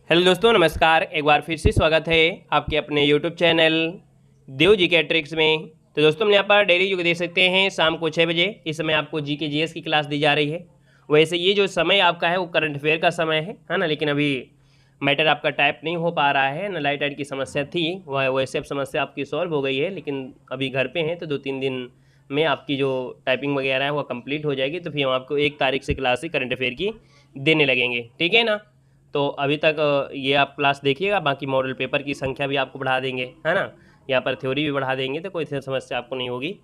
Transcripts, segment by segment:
Hello दोस्तों, नमस्कार। एक बार फिर से स्वागत है आपके अपने यूट्यूब चैनल देव जी के ट्रिक्स में। तो दोस्तों, हम यहाँ पर डेली जो देख सकते हैं शाम को 6 बजे इस समय आपको जी के जीएस की क्लास दी जा रही है। वैसे ये जो समय आपका है वो करंट अफेयर का समय है ना। लेकिन अभी मैटर आपका टाइप नहीं हो पा रहा है ना, लाइट की समस्या थी वह, वैसे अब समस्या आपकी सॉल्व हो गई है। लेकिन अभी घर पे हैं तो 2-3 दिन में आपकी जो टाइपिंग वगैरह है वो कंप्लीट हो जाएगी। तो फिर हम आपको 1 तारीख से क्लास ही करंट अफेयर की देने लगेंगे, ठीक है ना। तो अभी तक ये आप क्लास देखिएगा, बाकी मॉडल पेपर की संख्या भी आपको बढ़ा देंगे, है ना। यहाँ पर थ्योरी भी बढ़ा देंगे तो कोई समस्या आपको नहीं होगी।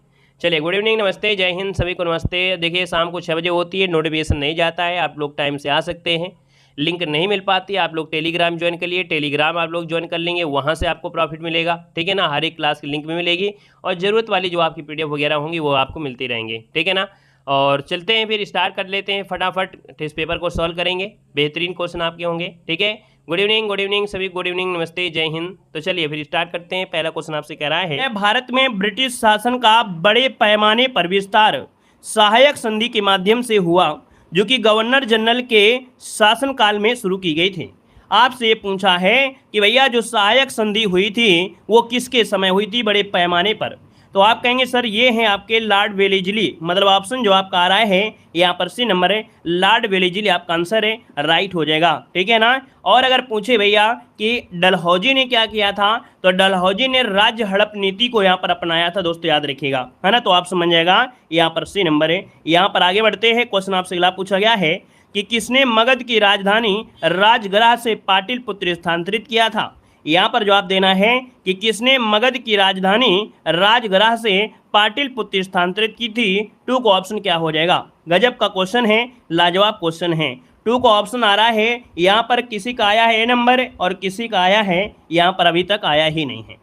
चलिए, गुड इवनिंग, नमस्ते, जय हिंद, सभी को नमस्ते। देखिए, शाम को 6 बजे होती है, नोटिफिकेशन नहीं जाता है, आप लोग टाइम से आ सकते हैं। लिंक नहीं मिल पाती, आप लोग टेलीग्राम ज्वाइन कर लिए, टेलीग्राम आप लोग ज्वाइन कर लेंगे, वहाँ से आपको प्रॉफिट मिलेगा, ठीक है ना। हर एक क्लास की लिंक भी मिलेगी और ज़रूरत वाली जो आपकी पीडीएफ वगैरह होंगी वो आपको मिलती रहेंगी, ठीक है ना। और चलते हैं, फिर स्टार्ट कर लेते हैं फटाफट। टेस्ट पेपर को सॉल्व करेंगे, बेहतरीन क्वेश्चन आपके होंगे, ठीक है। गुड इवनिंग सभी, गुड इवनिंग, नमस्ते, जय हिंद। तो चलिए फिर स्टार्ट करते हैं। पहला क्वेश्चन आपसे कह रहा है, भारत में ब्रिटिश शासन का बड़े पैमाने पर विस्तार सहायक संधि के माध्यम से हुआ, जो कि गवर्नर जनरल के शासनकाल में शुरू की गई थी। आपसे ये पूछा है कि भैया जो सहायक संधि हुई थी वो किसके समय हुई थी बड़े पैमाने पर। तो आप कहेंगे सर ये हैं आपके लॉर्ड वेलेस्ली, मतलब ऑप्शन जो आपका आ रहा है यहाँ पर सी नंबर है, लॉर्ड वेलेस्ली आपका आंसर है, राइट हो जाएगा, ठीक है ना। और अगर पूछे भैया कि डलहौजी ने क्या किया था, तो डलहौजी ने राज्य हड़प नीति को यहाँ पर अपनाया था, दोस्तों याद रखिएगा, है ना। तो आप समझ जाएगा, यहाँ पर सी नंबर है। यहाँ पर आगे बढ़ते हैं, क्वेश्चन आपसे अगला पूछा गया है कि किसने मगध की राजधानी राजगृह से पाटलिपुत्र स्थानांतरित किया था। यहाँ पर जवाब देना है कि किसने मगध की राजधानी राजगृह से पाटलिपुत्र स्थानांतरित की थी। 2 का ऑप्शन क्या हो जाएगा। गजब का क्वेश्चन है, लाजवाब क्वेश्चन है। 2 का ऑप्शन आ रहा है, यहाँ पर किसी का आया है ए नंबर और किसी का आया है यहाँ पर अभी तक आया ही नहीं है।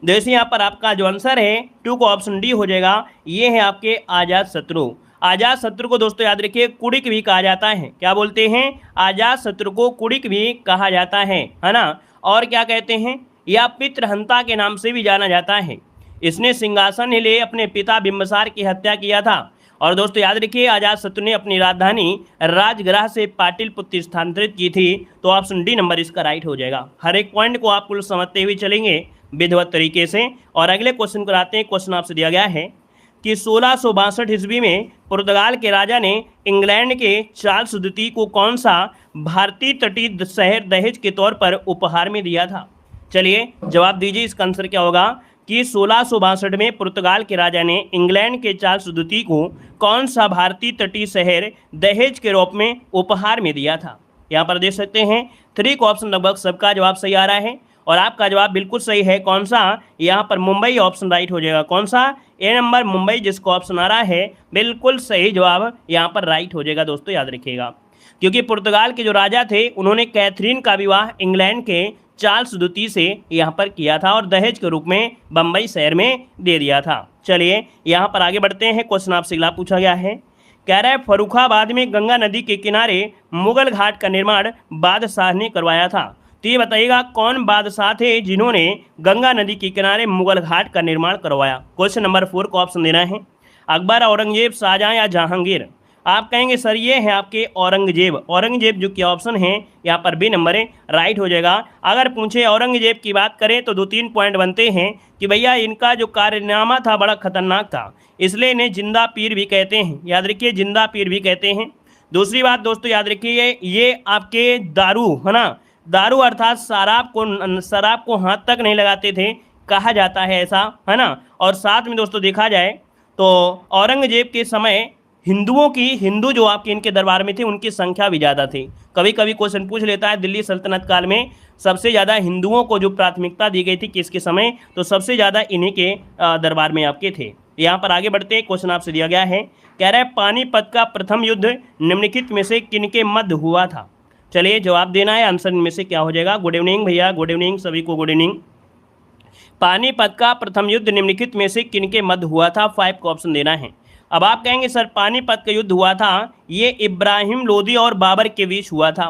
जैसे यहाँ पर आपका जो आंसर है 2 का ऑप्शन डी हो जाएगा। ये है आपके आजाद शत्रु। आजाद शत्रु को दोस्तों याद रखिए कुड़िक भी कहा जाता है। क्या बोलते हैं, आजाद शत्रु को कुड़िक भी कहा जाता है ना। और क्या कहते हैं, या पितृहंता के नाम से भी जाना जाता है। इसने सिंहासन के लिए अपने पिता बिंबिसार की हत्या किया था। और दोस्तों याद रखिए, आजाद शत्रु ने अपनी राजधानी राजगृह से पाटलिपुत्र स्थानांतरित की थी। तो ऑप्शन डी नंबर इसका राइट हो जाएगा। हर एक पॉइंट को आप कुल समझते हुए चलेंगे विधिवत तरीके से। और अगले क्वेश्चन को आते हैं। क्वेश्चन आपसे दिया गया है कि 1662 ईस्वी में पुर्तगाल के राजा ने इंग्लैंड के चार्ल्स द्वितीय को कौन सा भारतीय तटीय शहर दहेज के तौर पर उपहार में दिया था। चलिए जवाब दीजिए, इसका आंसर क्या होगा कि 1662 में पुर्तगाल के राजा ने इंग्लैंड के चार्ल्स द्वितीय को कौन सा भारतीय तटीय शहर दहेज के रूप में उपहार में दिया था। यहाँ पर देख सकते हैं 3 का ऑप्शन लगभग सबका जवाब सही आ रहा है और आपका जवाब बिल्कुल सही है। कौन सा, यहाँ पर मुंबई ऑप्शन राइट हो जाएगा। कौन सा, ए नंबर मुंबई, जिसको ऑप्शन आ रहा है बिल्कुल सही जवाब यहाँ पर राइट हो जाएगा। दोस्तों याद रखिएगा, क्योंकि पुर्तगाल के जो राजा थे उन्होंने कैथरीन का विवाह इंग्लैंड के चार्ल्स द्वितीय से यहाँ पर किया था और दहेज के रूप में बम्बई शहर में दे दिया था। चलिए यहाँ पर आगे बढ़ते हैं। क्वेश्चन आपसे अगला पूछा गया है, कह रहा है फर्रुखाबाद में गंगा नदी के किनारे मुगल घाट का निर्माण बादशाह ने करवाया था। तो ये बताइएगा कौन बादशाह थे जिन्होंने गंगा नदी के किनारे मुगल घाट का निर्माण करवाया। क्वेश्चन नंबर 4 का ऑप्शन देना है, अकबर, औरंगजेब, शाहजहां या जहांगीर। आप कहेंगे सर ये है आपके औरंगजेब। औरंगजेब जो कि ऑप्शन है यहाँ पर बी नंबर है, राइट हो जाएगा। अगर पूछे औरंगजेब की बात करें तो 2-3 पॉइंट बनते हैं कि भैया इनका जो कारनामा था बड़ा खतरनाक था, इसलिए इन्हें जिंदा पीर भी कहते हैं। याद रखिए, जिंदा पीर भी कहते हैं। दूसरी बात दोस्तों याद रखिए, ये आपके दारू, है ना, दारू अर्थात शराब को हाथ तक नहीं लगाते थे, कहा जाता है ऐसा, है ना। और साथ में दोस्तों देखा जाए तो औरंगजेब के समय हिंदू जो आपके इनके दरबार में थे उनकी संख्या भी ज़्यादा थी। कभी कभी क्वेश्चन पूछ लेता है, दिल्ली सल्तनत काल में सबसे ज़्यादा हिंदुओं को जो प्राथमिकता दी गई थी किसके समय, तो सबसे ज़्यादा इन्हीं के दरबार में आपके थे। यहाँ पर आगे बढ़ते हैं। क्वेश्चन आपसे दिया गया है, कह रहा है पानीपत का प्रथम युद्ध निम्नलिखित में से किनके मध्य हुआ था। चलिए जवाब देना है, आंसर इनमें से क्या हो जाएगा। गुड इवनिंग भैया, गुड इवनिंग सभी को, गुड इवनिंग। पानीपत का प्रथम युद्ध निम्नलिखित में से किनके मध्य हुआ था। 5 का ऑप्शन देना है। अब आप कहेंगे सर पानीपत का युद्ध हुआ था ये इब्राहिम लोदी और बाबर के बीच हुआ था।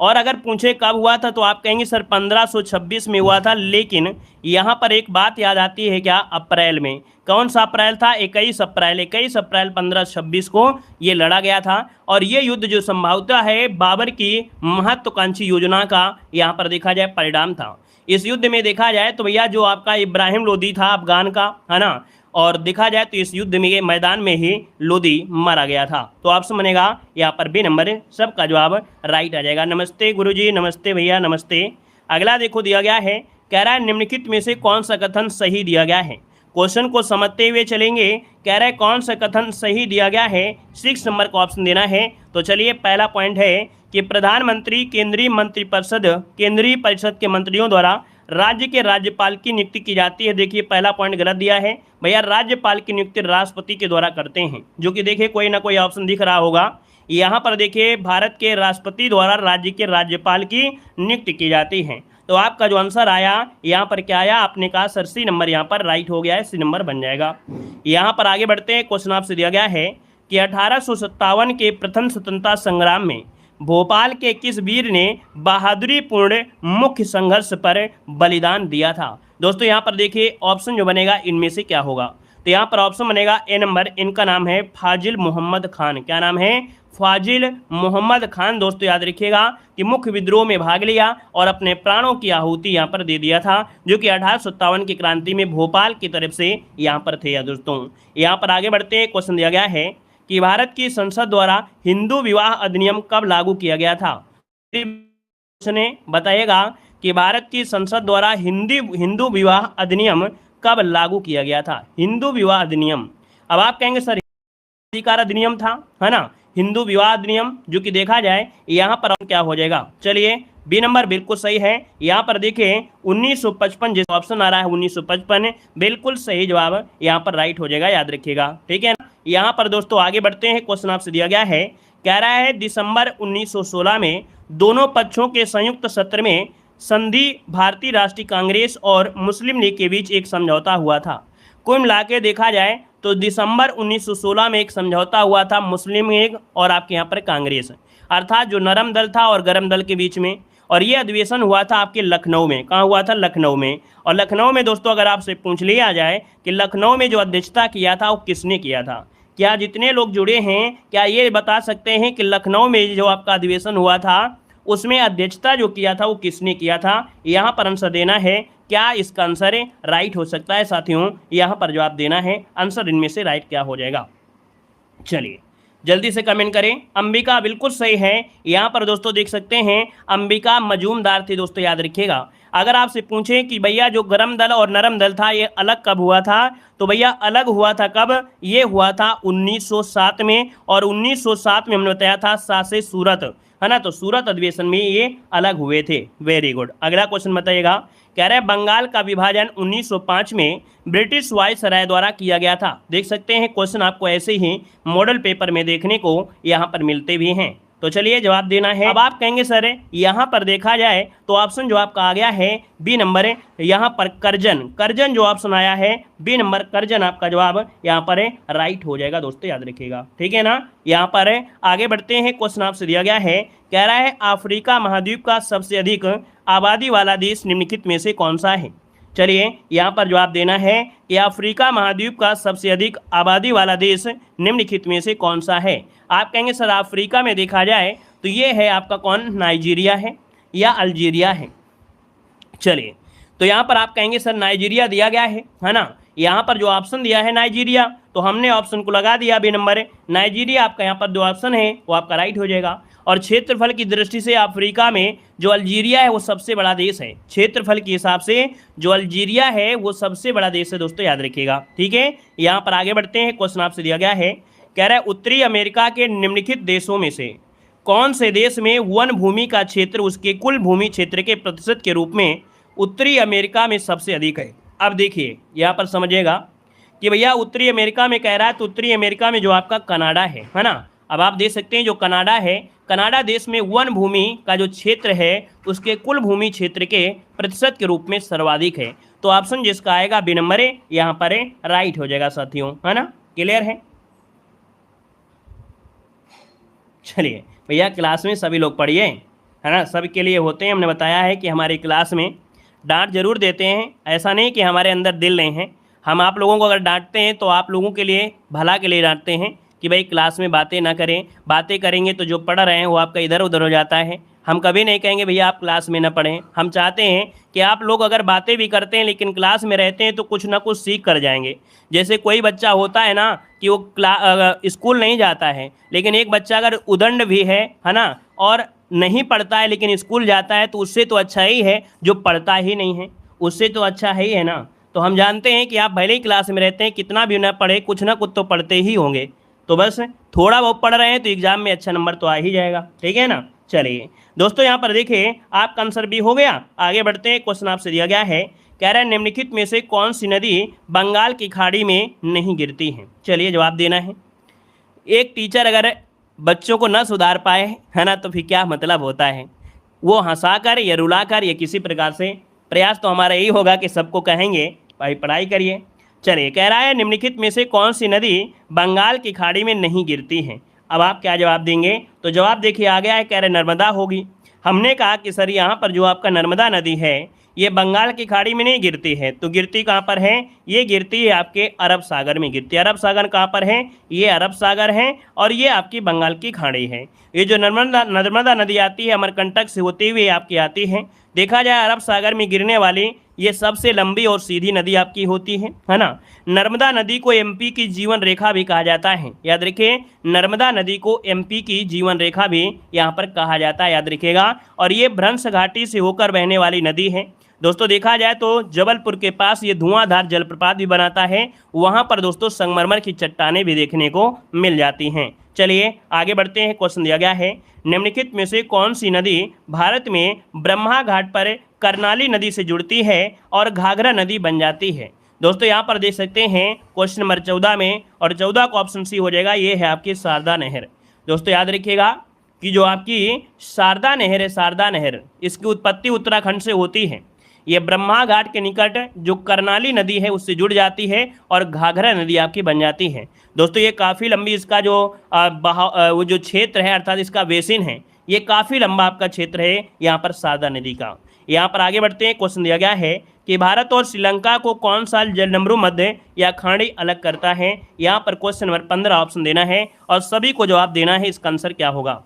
और अगर पूछे कब हुआ था तो आप कहेंगे सर 1526 में हुआ था, लेकिन यहाँ पर एक बात याद आती है क्या, अप्रैल में। कौन सा अप्रैल था, 21 अप्रैल, 21 अप्रैल 1526 को ये लड़ा गया था। और ये युद्ध जो संभवतः है बाबर की महत्वाकांक्षी योजना का यहाँ पर देखा जाए परिणाम था। इस युद्ध में देखा जाए तो भैया जो आपका इब्राहिम लोदी था अफगान का, है ना, और देखा जाए तो इस युद्ध में मैदान में ही लोदी मारा गया था। तो ऑप्शन बनेगा यहाँ पर बी नंबर, सबका जवाब राइट आ जाएगा। नमस्ते गुरुजी, नमस्ते भैया, नमस्ते। अगला देखो दिया गया है, कह रहा है निम्नलिखित में से कौन सा कथन सही दिया गया है। क्वेश्चन को समझते हुए चलेंगे, कह रहा है कौन सा कथन सही दिया गया है, 6 नंबर का ऑप्शन देना है। तो चलिए पहला पॉइंट है कि प्रधानमंत्री केंद्रीय परिषद के मंत्रियों द्वारा राज्य के राज्यपाल की नियुक्ति की जाती है। देखिए पहला पॉइंट गलत दिया है भैया, राज्यपाल की नियुक्ति राष्ट्रपति के द्वारा करते हैं, जो कि देखिए कोई ना कोई ऑप्शन दिख रहा होगा। यहाँ पर देखिए भारत के राष्ट्रपति द्वारा राज्य के राज्यपाल की नियुक्ति की जाती है। तो आपका जो आंसर आया यहाँ पर क्या आया, आपने कहा सर सी नंबर यहाँ पर राइट हो गया है, सी नंबर बन जाएगा। यहाँ पर आगे बढ़ते हैं, क्वेश्चन आपसे दिया गया है कि 1857 के प्रथम स्वतंत्रता संग्राम में भोपाल के किस वीर ने बहादुरीपूर्ण मुख्य संघर्ष पर बलिदान दिया था। दोस्तों यहाँ पर देखिए ऑप्शन जो बनेगा इनमें से क्या होगा, तो यहाँ पर ऑप्शन बनेगा ए नंबर, इनका नाम है फाजिल मोहम्मद खान। क्या नाम है, फाजिल मोहम्मद खान। दोस्तों याद रखिएगा कि मुख्य विद्रोह में भाग लिया और अपने प्राणों की आहुति यहाँ पर दे दिया था, जो कि 1857 की क्रांति में भोपाल की तरफ से यहाँ पर थे। दोस्तों यहाँ पर आगे बढ़ते हैं, क्वेश्चन दिया गया है कि भारत की संसद द्वारा हिंदू विवाह अधिनियम कब लागू किया गया था। ने बताइएगा कि भारत की संसद द्वारा हिंदू विवाह अधिनियम कब लागू किया गया था। हिंदू विवाह अधिनियम, अब आप कहेंगे सर अधिकार अधिनियम था, है ना, हिंदू विवाह अधिनियम, जो कि देखा जाए यहाँ पर क्या हो जाएगा। चलिए बी नंबर बिल्कुल सही है। यहाँ पर देखिए 1955 जैसा ऑप्शन आ रहा है, 1955 बिल्कुल सही जवाब यहाँ पर राइट हो जाएगा, याद रखिएगा, ठीक है ना। यहाँ पर दोस्तों आगे बढ़ते हैं, क्वेश्चन आपसे दिया गया है, कह रहा है दिसंबर 1916 में दोनों पक्षों के संयुक्त सत्र में संधि भारतीय राष्ट्रीय कांग्रेस और मुस्लिम लीग के बीच एक समझौता हुआ था। कुल मिला के देखा जाए तो दिसंबर 1916 में एक समझौता हुआ था मुस्लिम लीग और आपके यहाँ पर कांग्रेस, अर्थात जो नरम दल था और गरम दल के बीच में। और ये अधिवेशन हुआ था आपके लखनऊ में। कहाँ हुआ था, लखनऊ में। और लखनऊ में दोस्तों अगर आपसे पूछ लिया जाए कि लखनऊ में जो अध्यक्षता किया था वो किसने किया था, क्या जितने लोग जुड़े हैं क्या ये बता सकते हैं कि लखनऊ में जो आपका अधिवेशन हुआ था उसमें अध्यक्षता जो किया था वो किसने किया था। यहाँ पर आंसर देना है, क्या इसका आंसर राइट हो सकता है साथियों, यहाँ पर जवाब देना है, आंसर इनमें से राइट क्या हो जाएगा। चलिए जल्दी से कमेंट करें। अंबिका बिल्कुल सही है। यहाँ पर दोस्तों देख सकते हैं अंबिका मजूमदार थे। दोस्तों याद रखिएगा, अगर आपसे पूछें कि भैया जो गरम दल और नरम दल था ये अलग कब हुआ था, तो भैया अलग हुआ था कब, ये हुआ था 1907 में। और 1907 में हमने बताया था सासे सूरत, है ना, तो सूरत अधिवेशन में ये अलग हुए थे। Very good. अगला क्वेश्चन बताइएगा, कह रहे हैं बंगाल का विभाजन 1905 में ब्रिटिश वायसराय द्वारा किया गया था। देख सकते हैं क्वेश्चन आपको ऐसे ही मॉडल पेपर में देखने को यहाँ पर मिलते भी हैं। तो चलिए जवाब देना है। अब आप कहेंगे सर यहाँ पर देखा जाए तो ऑप्शन जो आपका आ गया है बी नंबर, यहाँ पर करजन जो ऑप्शन आया है बी नंबर करजन, आपका जवाब यहाँ पर राइट हो जाएगा। दोस्तों याद रखिएगा, ठीक है ना। यहाँ पर आगे बढ़ते हैं, क्वेश्चन आपसे दिया गया है, कह रहा है अफ्रीका महाद्वीप का सबसे अधिक आबादी वाला देश निम्नलिखित में से कौन सा है। चलिए यहाँ पर जवाब देना है कि अफ्रीका महाद्वीप का सबसे अधिक आबादी वाला देश निम्नलिखित में से कौन सा है। आप कहेंगे सर अफ्रीका में देखा जाए तो ये है आपका कौन, नाइजीरिया है या अल्जीरिया है। चलिए तो यहाँ पर आप कहेंगे सर नाइजीरिया दिया गया है ना, यहाँ पर जो ऑप्शन दिया है नाइजीरिया, तो हमने ऑप्शन को लगा दिया बी नंबर, नाइजीरिया आपका यहाँ पर जो ऑप्शन है वो आपका राइट हो जाएगा। और क्षेत्रफल की दृष्टि से अफ्रीका में जो अल्जीरिया है वो सबसे बड़ा देश है। क्षेत्रफल के हिसाब से जो अल्जीरिया है वो सबसे बड़ा देश है। दोस्तों याद रखिएगा, ठीक है। यहाँ पर आगे बढ़ते हैं, क्वेश्चन आपसे दिया गया है, कह रहा है उत्तरी अमेरिका के निम्नलिखित देशों में से कौन से देश में वन भूमि का क्षेत्र उसके कुल भूमि क्षेत्र के प्रतिशत के रूप में उत्तरी अमेरिका में सबसे अधिक है। अब देखिए यहाँ पर समझिएगा कि भैया उत्तरी अमेरिका में कह रहा है, तो उत्तरी अमेरिका में जो आपका कनाडा है ना, अब आप देख सकते हैं जो कनाडा है, कनाडा देश में वन भूमि का जो क्षेत्र है उसके कुल भूमि क्षेत्र के प्रतिशत के रूप में सर्वाधिक है। तो ऑप्शन जिसका आएगा बी नंबर यहाँ पर राइट हो जाएगा साथियों, है ना, क्लियर है। चलिए भैया क्लास में सभी लोग पढ़िए, है ना, सबके लिए होते हैं। हमने बताया है कि हमारी क्लास में डांट जरूर देते हैं, ऐसा नहीं कि हमारे अंदर दिल नहीं है। हम आप लोगों को अगर डांटते हैं तो आप लोगों के लिए भला के लिए डांटते हैं कि भाई क्लास में बातें ना करें, बातें करेंगे तो जो पढ़ रहे हैं वो आपका इधर उधर हो जाता है। हम कभी नहीं कहेंगे भैया आप क्लास में ना पढ़ें। हम चाहते हैं कि आप लोग अगर बातें भी करते हैं लेकिन क्लास में रहते हैं तो कुछ ना कुछ सीख कर जाएंगे। जैसे कोई बच्चा होता है ना कि वो स्कूल नहीं जाता है, लेकिन एक बच्चा अगर उदंड भी है ना, और नहीं पढ़ता है लेकिन स्कूल जाता है, तो उससे तो अच्छा ही है जो पढ़ता ही नहीं है, उससे तो अच्छा ही है ना। तो हम जानते हैं कि आप भले ही क्लास में रहते हैं, कितना भी ना पढ़े कुछ ना कुछ तो पढ़ते ही होंगे। तो बस थोड़ा बहुत पढ़ रहे हैं तो एग्जाम में अच्छा नंबर तो आ ही जाएगा, ठीक है ना। चलिए दोस्तों, यहाँ पर देखिए आपका आंसर भी हो गया। आगे बढ़ते हैं, क्वेश्चन आपसे दिया गया है, कह रहा है निम्नलिखित में से कौन सी नदी बंगाल की खाड़ी में नहीं गिरती है। चलिए जवाब देना है। एक टीचर अगर बच्चों को न सुधार पाए, है ना, तो फिर क्या मतलब होता है। वो हंसाकर या रुलाकर या किसी प्रकार से, प्रयास तो हमारा यही होगा कि सबको कहेंगे भाई पढ़ाई करिए। चलिए, कह रहा है निम्नलिखित में से कौन सी नदी बंगाल की खाड़ी में नहीं गिरती है। अब आप क्या जवाब देंगे, तो जवाब देखिए आ गया है, कह रहे नर्मदा होगी। हमने कहा कि सर यहाँ पर जो आपका नर्मदा नदी है ये बंगाल की खाड़ी में नहीं गिरती है, तो गिरती कहाँ पर है, ये गिरती है आपके अरब सागर में गिरती है। अरब सागर कहाँ पर है, ये अरब सागर है, और ये आपकी बंगाल की खाड़ी है। ये जो नर्मदा नदी आती है अमरकंटक से होती हुई आपकी आती है। देखा जाए अरब सागर में गिरने वाली ये सबसे लंबी और सीधी नदी आपकी होती है ना। नर्मदा नदी को एमपी की जीवन रेखा भी कहा जाता है, याद रखिए, नर्मदा नदी को एमपी की जीवन रेखा भी यहाँ पर कहा जाता है, याद रखिएगा। और ये भ्रंश घाटी से होकर बहने वाली नदी है। दोस्तों देखा जाए तो जबलपुर के पास ये धुआंधार जलप्रपात भी बनाता है, वहाँ पर दोस्तों संगमरमर की चट्टानें भी देखने को मिल जाती हैं। चलिए आगे बढ़ते हैं, क्वेश्चन दिया गया है, निम्नलिखित में से कौन सी नदी भारत में ब्रह्मा घाट पर करनाली नदी से जुड़ती है और घाघरा नदी बन जाती है। दोस्तों यहाँ पर देख सकते हैं क्वेश्चन नंबर 14 में, और 14 को ऑप्शन सी हो जाएगा, ये है आपकी शारदा नहर। दोस्तों याद रखिएगा कि जो आपकी शारदा नहर है, शारदा नहर, इसकी उत्पत्ति उत्तराखंड से होती है। ये ब्रह्मा घाट के निकट जो करनाली नदी है उससे जुड़ जाती है और घाघरा नदी आपकी बन जाती है। दोस्तों ये काफ़ी लंबी, इसका जो वो जो क्षेत्र है अर्थात इसका बेसिन है, ये काफ़ी लंबा आपका क्षेत्र है यहाँ पर शारदा नदी का। यहाँ पर आगे बढ़ते हैं, क्वेश्चन दिया गया है कि भारत और श्रीलंका को कौन सा जलडमरू मध्य या खाड़ी अलग करता है। यहाँ पर क्वेश्चन नंबर 15 ऑप्शन देना है और सभी को जवाब देना है, इसका आंसर क्या होगा।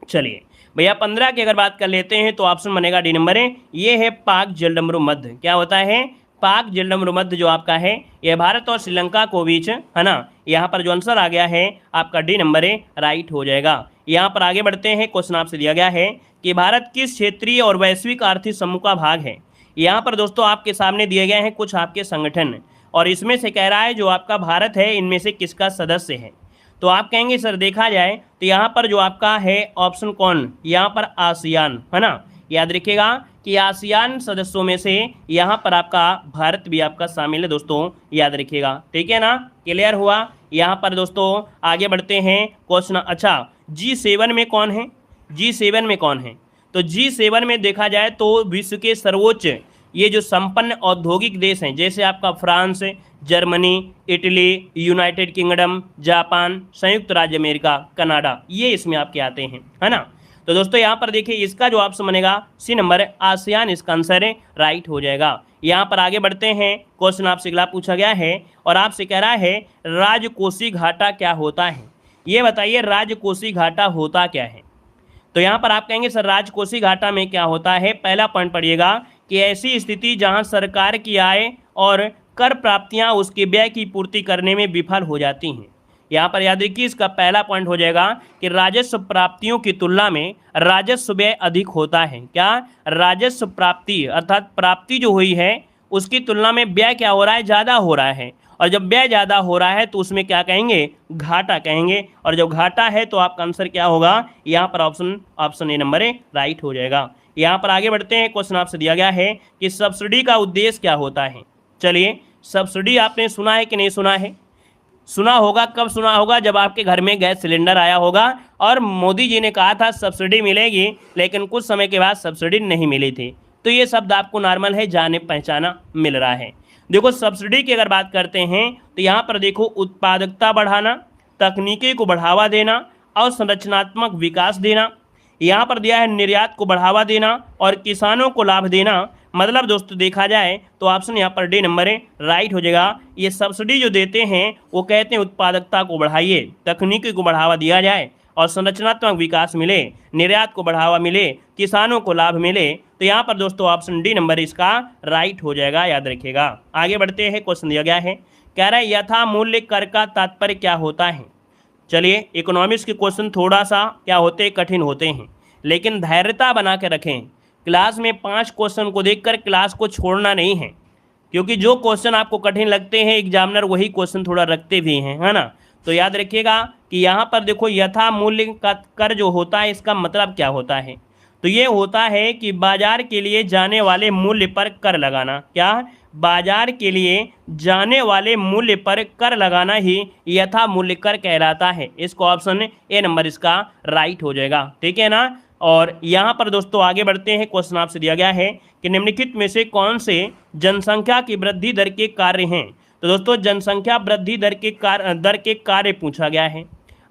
चलिए भैया 15 की अगर बात कर लेते हैं तो ऑप्शन बनेगा डी नंबर है, ये है पाक जलडमरू मध्य। क्या होता है, पाक जलडमरू मध्य जो आपका है यह भारत और श्रीलंका को बीच, है ना। यहाँ पर जो आंसर आ गया है आपका डी नंबर है, राइट हो जाएगा। यहाँ पर आगे बढ़ते हैं, क्वेश्चन आपसे दिया गया है कि भारत किस क्षेत्रीय और वैश्विक आर्थिक समूह का भाग है। यहाँ पर दोस्तों आपके सामने दिए गए हैं कुछ आपके संगठन, और इसमें से कह रहा है जो आपका भारत है इनमें से किसका सदस्य है। तो आप कहेंगे सर देखा जाए तो यहाँ पर जो आपका है ऑप्शन कौन, यहाँ पर आसियान, है ना। याद रखिएगा कि आसियान सदस्यों में से यहाँ पर आपका भारत भी आपका शामिल है दोस्तों, याद रखिएगा, ठीक है ना। क्लियर हुआ। यहाँ पर दोस्तों आगे बढ़ते हैं, क्वेश्चन, अच्छा G7 में कौन है, G7 में कौन है। तो G7 में देखा जाए तो विश्व के सर्वोच्च ये जो संपन्न औद्योगिक देश हैं, जैसे आपका France, Germany, Italy, United kingdom, Japan, संयुक्त राज्य अमेरिका, कनाडा, ये इसमें आपके आते हैं, है ना। तो दोस्तों यहाँ पर देखिए इसका जो ऑप्शन बनेगा सी नंबर, आसियान, इसका आंसर है, राइट हो जाएगा। यहाँ पर आगे बढ़ते हैं, क्वेश्चन आपसे अगला पूछा गया है और आपसे कह रहा है राजकोषीय घाटा क्या होता है। ये बताइए राजकोषीय घाटा होता क्या है। तो यहाँ पर आप कहेंगे सर राजकोषीय घाटा में क्या होता है। पहला पॉइंट पढ़िएगा कि ऐसी स्थिति जहाँ सरकार की आय और कर प्राप्तियाँ उसके व्यय की पूर्ति करने में विफल हो जाती हैं। यहाँ पर याद रखिए इसका पहला पॉइंट हो जाएगा कि राजस्व प्राप्तियों की तुलना में राजस्व व्यय अधिक होता है। क्या, राजस्व प्राप्ति अर्थात प्राप्ति जो हुई है उसकी तुलना में व्यय क्या हो रहा है, ज़्यादा हो रहा है। और जब व्यय ज़्यादा हो रहा है तो उसमें क्या कहेंगे, घाटा कहेंगे। और जब घाटा है तो आपका आंसर क्या होगा, यहाँ पर ऑप्शन ए नंबर है, राइट हो जाएगा। यहाँ पर आगे बढ़ते हैं, क्वेश्चन आपसे दिया गया है कि सब्सिडी का उद्देश्य क्या होता है। चलिए सब्सिडी आपने सुना है कि नहीं सुना है, सुना होगा। कब सुना होगा, जब आपके घर में गैस सिलेंडर आया होगा और मोदी जी ने कहा था सब्सिडी मिलेगी, लेकिन कुछ समय के बाद सब्सिडी नहीं मिली थी। तो ये शब्द आपको नॉर्मल है, जाने पहचाना मिल रहा है। देखो सब्सिडी की अगर बात करते हैं तो यहाँ पर देखो उत्पादकता बढ़ाना, तकनीकी को बढ़ावा देना और संरचनात्मक विकास देना, यहाँ पर दिया है निर्यात को बढ़ावा देना और किसानों को लाभ देना। मतलब दोस्तों देखा जाए तो ऑप्शन यहाँ पर डी नंबर राइट हो जाएगा। ये सब्सिडी जो देते हैं वो कहते हैं उत्पादकता को बढ़ाइए, तकनीकी को बढ़ावा दिया जाए और संरचनात्मक विकास मिले, निर्यात को बढ़ावा मिले, किसानों को लाभ मिले। तो यहाँ पर दोस्तों ऑप्शन डी नंबर इसका राइट हो जाएगा, याद रखिएगा। आगे बढ़ते हैं, क्वेश्चन दिया गया है, कह रहा है यथा मूल्य कर का तात्पर्य क्या होता है। चलिए इकोनॉमिक्स के क्वेश्चन थोड़ा सा क्या होते हैं, कठिन होते हैं, लेकिन धैर्यता बना के रखें। क्लास में 5 क्वेश्चन को देखकर क्लास को छोड़ना नहीं है, क्योंकि जो क्वेश्चन आपको कठिन लगते हैं एग्जामिनर वही क्वेश्चन थोड़ा रखते भी हैं, है ना। तो याद रखिएगा कि यहाँ पर देखो यथा मूल्य का कर जो होता है इसका मतलब क्या होता है। तो ये होता है कि बाजार के लिए जाने वाले मूल्य पर कर लगाना। क्या, बाजार के लिए जाने वाले मूल्य पर कर लगाना ही यथा मूल्य कर कहलाता है। इसको ऑप्शन ए नंबर इसका राइट हो जाएगा, ठीक है ना। और यहाँ पर दोस्तों आगे बढ़ते हैं, क्वेश्चन आपसे दिया गया है कि निम्नलिखित में से कौन से जनसंख्या की वृद्धि दर के कार्य हैं। तो दोस्तों जनसंख्या वृद्धि दर के कार्य पूछा गया है।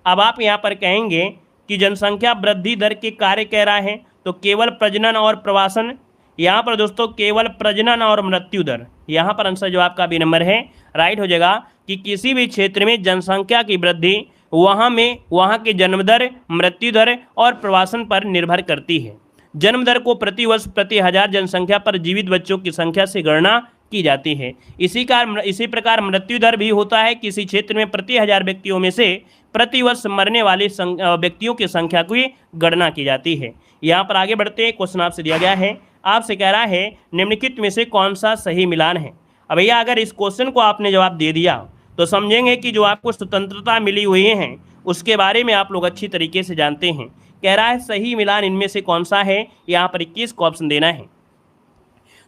अब आप यहाँ पर कहेंगे कि जनसंख्या वृद्धि दर के कार्य कह रहा है तो केवल प्रजनन और प्रवासन, यहाँ पर दोस्तों केवल प्रजनन और मृत्यु दर। यहाँ पर आंसर जो आपका बी नंबर है राइट हो जाएगा कि किसी भी क्षेत्र में जनसंख्या की वृद्धि वहाँ के जन्म दर, मृत्यु दर और प्रवासन पर निर्भर करती है। जन्म दर को प्रतिवर्ष प्रति 1000 जनसंख्या पर जीवित बच्चों की संख्या से गणना की जाती है। इसी प्रकार मृत्यु दर भी होता है, किसी क्षेत्र में प्रति 1000 व्यक्तियों में से प्रतिवर्ष मरने वाले व्यक्तियों की संख्या की गणना की जाती है। यहाँ पर आगे बढ़ते हैं, क्वेश्चन आपसे दिया गया है, आपसे कह रहा है निम्नलिखित में से कौन सा सही मिलान है। अब भैया अगर इस क्वेश्चन को आपने जवाब दे दिया तो समझेंगे कि जो आपको स्वतंत्रता मिली हुई है उसके बारे में आप लोग अच्छी तरीके से जानते हैं। कह रहा है सही मिलान इनमें से कौन सा है, यहाँ पर 21 को ऑप्शन देना है।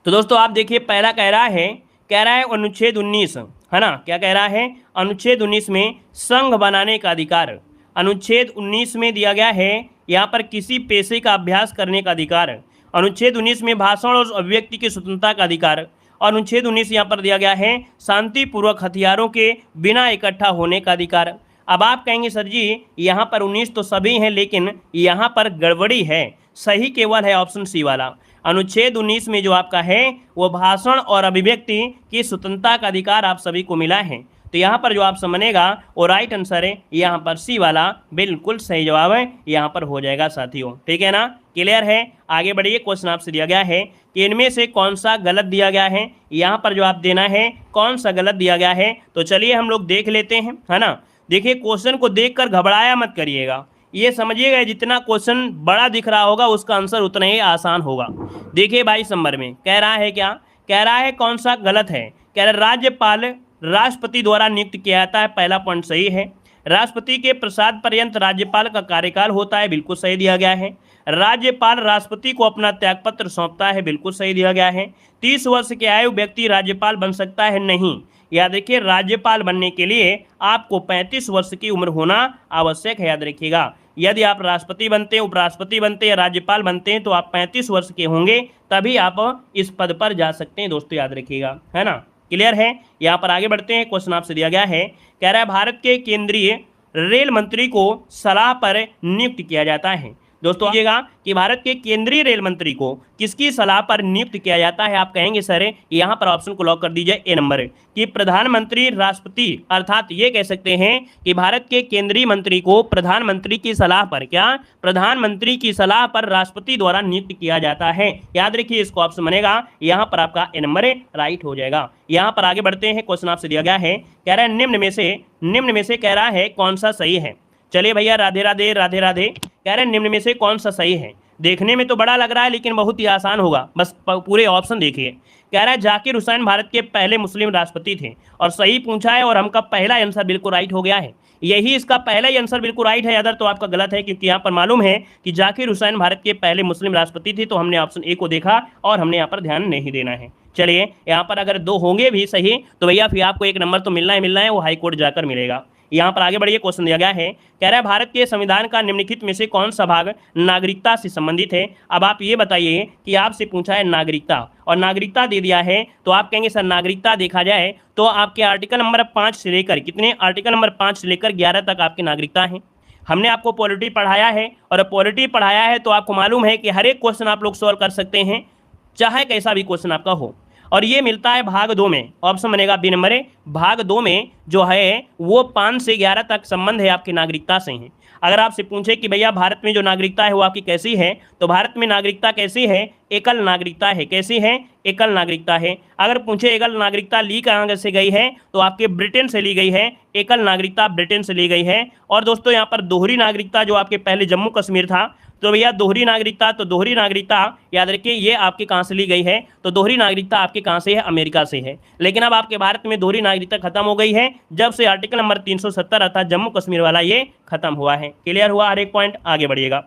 तो दोस्तों आप देखिए पहला कह रहा है अनुच्छेद 19, है ना। क्या कह रहा है, अनुच्छेद 19 में संघ बनाने का अधिकार। अनुच्छेद 19 में दिया गया है यहाँ पर किसी पेशे का अभ्यास करने का अधिकार। अनुच्छेद 19 में भाषण और अभिव्यक्ति की स्वतंत्रता का अधिकार। और अनुच्छेद 19 यहाँ पर दिया गया है शांतिपूर्वक हथियारों के बिना इकट्ठा होने का अधिकार। अब आप कहेंगे सर जी यहाँ पर 19 तो सभी हैं, लेकिन यहाँ पर गड़बड़ी है, सही केवल है ऑप्शन सी वाला। अनुच्छेद 19 में जो आपका है वो भाषण और अभिव्यक्ति की स्वतंत्रता का अधिकार आप सभी को मिला है। तो यहाँ पर जो ऑप्शन बनेगा वो राइट आंसर है, यहाँ पर सी वाला बिल्कुल सही जवाब है, यहाँ पर हो जाएगा साथियों, ठीक है ना। क्लियर है, आगे बढ़िए। क्वेश्चन आपसे दिया गया है कि इनमें से कौन सा गलत दिया गया है, यहाँ पर जो आप देना है कौन सा गलत दिया गया है। तो चलिए हम लोग देख लेते हैं, है ना। देखिए क्वेश्चन को देखकर घबराया मत करिएगा, ये समझिएगा जितना क्वेश्चन बड़ा दिख रहा होगा उसका आंसर उतना ही आसान होगा। देखिए 22 नंबर में कह रहा है क्या, कह रहा है कौन सा गलत है। कह रहा है राज्यपाल राष्ट्रपति द्वारा नियुक्त किया जाता है, पहला पॉइंट सही है। राष्ट्रपति के प्रसाद पर्यंत राज्यपाल का कार्यकाल होता है, बिल्कुल सही दिया गया है। राज्यपाल राष्ट्रपति को अपना त्यागपत्र सौंपता है, बिल्कुल सही दिया गया है। 30 वर्ष के आयु व्यक्ति राज्यपाल बन सकता है, नहीं। याद रखिए राज्यपाल बनने के लिए आपको 35 वर्ष की उम्र होना आवश्यक है, याद रखिएगा। यदि आप राष्ट्रपति बनते हैं, उपराष्ट्रपति बनते हैं या राज्यपाल बनते हैं तो आप 35 वर्ष के होंगे, तभी आप इस पद पर जा सकते हैं दोस्तों, याद रखिएगा, है ना। क्लियर है, यहाँ पर आगे बढ़ते हैं। क्वेश्चन आपसे दिया गया है, कह रहा है भारत के केंद्रीय रेल मंत्री को सलाह पर नियुक्त किया जाता है। दोस्तों देखिएगा कि भारत के केंद्रीय रेल मंत्री को किसकी सलाह पर नियुक्त किया जाता है। आप कहेंगे सर यहाँ पर ऑप्शन को लॉक कर दीजिए, ए नंबर कि प्रधानमंत्री राष्ट्रपति, अर्थात ये कह सकते हैं कि भारत के केंद्रीय मंत्री को प्रधानमंत्री की सलाह पर, क्या, प्रधानमंत्री की सलाह पर राष्ट्रपति द्वारा नियुक्त किया जाता है। याद रखिए इसको ऑप्शन बनेगा, यहाँ पर आपका ए नंबर राइट हो जाएगा। यहाँ पर आगे बढ़ते हैं। क्वेश्चन आपसे दिया गया है, कह रहा है निम्न में से कह रहा है कौन सा सही है। चलिए भैया राधे राधे राधे राधे। कह रहे हैं निम्न में से कौन सा सही है। देखने में तो बड़ा लग रहा है लेकिन बहुत ही आसान होगा, बस पूरे ऑप्शन देखिए। कह रहा है जाकिर हुसैन भारत के पहले मुस्लिम राष्ट्रपति थे, और सही पूछा है और हमका पहला आंसर बिल्कुल राइट हो गया है। यही इसका पहला ही आंसर बिल्कुल राइट है, अदर तो आपका गलत है, क्योंकि यहाँ पर मालूम है कि जाकिर हुसैन भारत के पहले मुस्लिम राष्ट्रपति थे। तो हमने ऑप्शन ए को देखा और हमने यहाँ पर ध्यान नहीं देना है। चलिए यहाँ पर अगर 2 होंगे भी सही तो भैया फिर आपको 1 नंबर तो मिलना है, वो हाईकोर्ट जाकर मिलेगा। यहाँ पर आगे बढ़िए। क्वेश्चन दिया गया है, कह रहा है भारत के संविधान का निम्नलिखित में से कौन सा भाग नागरिकता से संबंधित है। अब आप ये बताइए कि आपसे पूछा है नागरिकता और नागरिकता दे दिया है, तो आप कहेंगे सर नागरिकता देखा जाए तो आपके आर्टिकल नंबर 5 से लेकर, कितने, आर्टिकल नंबर 5 से लेकर 11 तक आपकी नागरिकता है। हमने आपको पॉलिटी पढ़ाया है, और पॉलिटी पढ़ाया है तो आपको मालूम है कि हर एक क्वेश्चन आप लोग सॉल्व कर सकते हैं, चाहे कैसा भी क्वेश्चन आपका हो। और ये मिलता है भाग 2 में, ऑप्शन बनेगा बी नंबर है। भाग 2 में जो है वो 5 से 11 तक संबंध है आपकी नागरिकता से है। अगर आपसे पूछे कि भैया भारत में जो नागरिकता है वो आपकी कैसी है, तो भारत में नागरिकता कैसी है, एकल नागरिकता है। कैसी है, एकल नागरिकता है। अगर पूछे एकल नागरिकता ली कहाँ से गई है, तो आपके ब्रिटेन से ली गई है, एकल नागरिकता ब्रिटेन से ली गई है। और दोस्तों यहाँ पर दोहरी नागरिकता जो आपके पहले जम्मू कश्मीर था, तो भैया दोहरी नागरिकता, तो दोहरी नागरिकता याद रखिए ये आपके कहाँ से ली गई है, तो दोहरी नागरिकता आपके कहाँ से है, अमेरिका से है। लेकिन अब आपके भारत में दोहरी नागरिकता खत्म हो गई है जब से आर्टिकल नंबर 370 अर्थात जम्मू कश्मीर वाला ये खत्म हुआ है। क्लियर हुआ हर एक पॉइंट, आगे बढ़िएगा।